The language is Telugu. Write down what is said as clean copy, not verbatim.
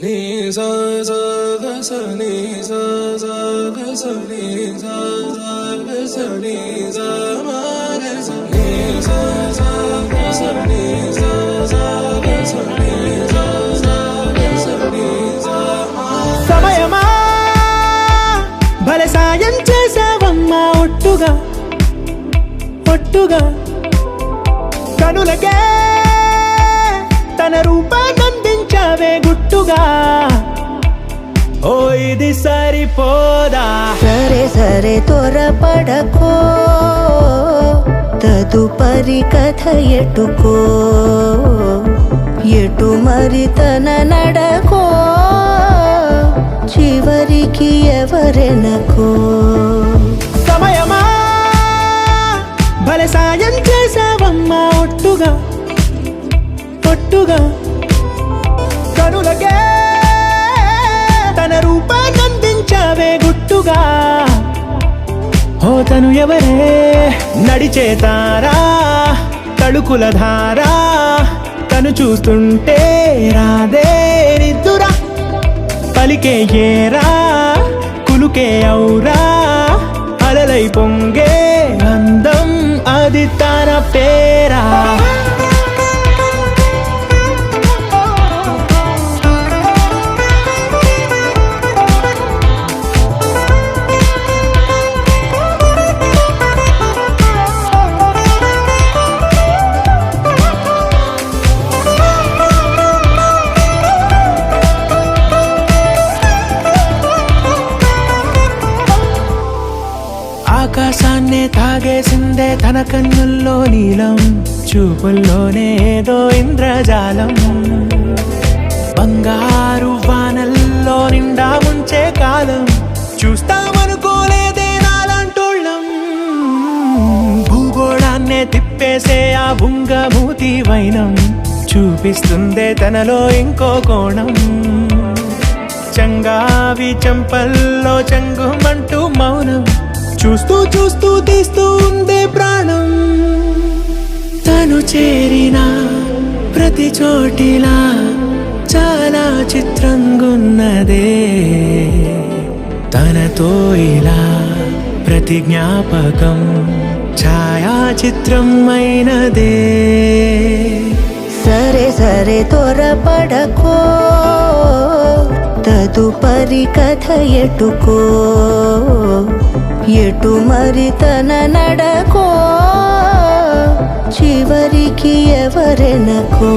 ni sa sa ga sa ni sa sa ga sa ni sa sa ga sa ni sa ma ga sa ni sa sa ga sa ni sa sa ga sa ni sa sa ga sa ni sa ma సమయమా భలే సాయం చేసావమ్మా ఒట్టుగా ఒట్టుగా కనులకే తన రూపాన్నందించావే గుట్టుగా ఓ ఇది సరిపోదా సరే సరే త్వరపడకో తదుపరి కథ ఎటుకో ఎటు మరి తన నడకో చివరికి ఎవరెనకో సమయమా భలే సాయం చేసావమ్మా ఒట్టుగా ఒట్టుగా కనులకే తన రూపాన్నందించావే గుట్టుగా ఓ తను ఎవరే నడిచే తారా తళుకుల ధారా తను చూస్తుంటే రాదే నిద్దురా పలికే ఏరా కులుకే ఔరా అలలై పొంగే అందం అది తన పేరా ఆకాశాన్నే తాగేసిందే తన కన్నుల్లో నీలం చూపుల్లోనే ఏదో ఇంద్రజాలం బంగారు వానల్లో నిండా ముంచే కాలం చూస్తామనుకోలేదే నాలాంటోళ్ళం భూగోళాన్నే తిప్పేసే ఆ బుంగమూతి వైనం చూపిస్తుందే తనలో ఇంకో కోణం చంగావి చంపల్లో చంగుమంటూ మౌనం చూస్తూ చూస్తూ తీస్తూ ఉందే ప్రాణం తను చేరిన ప్రతి చోటిలా చాలా చిత్రంగున్నదే తనతో ఇలా ప్రతి జ్ఞాపకం ఛాయాచిత్రం అయినదే సరే సరే త్వరపడకో తదుపరి కథ ఎటుకో ఎటు మరి తన నడకో చివరికి ఎవరెనకో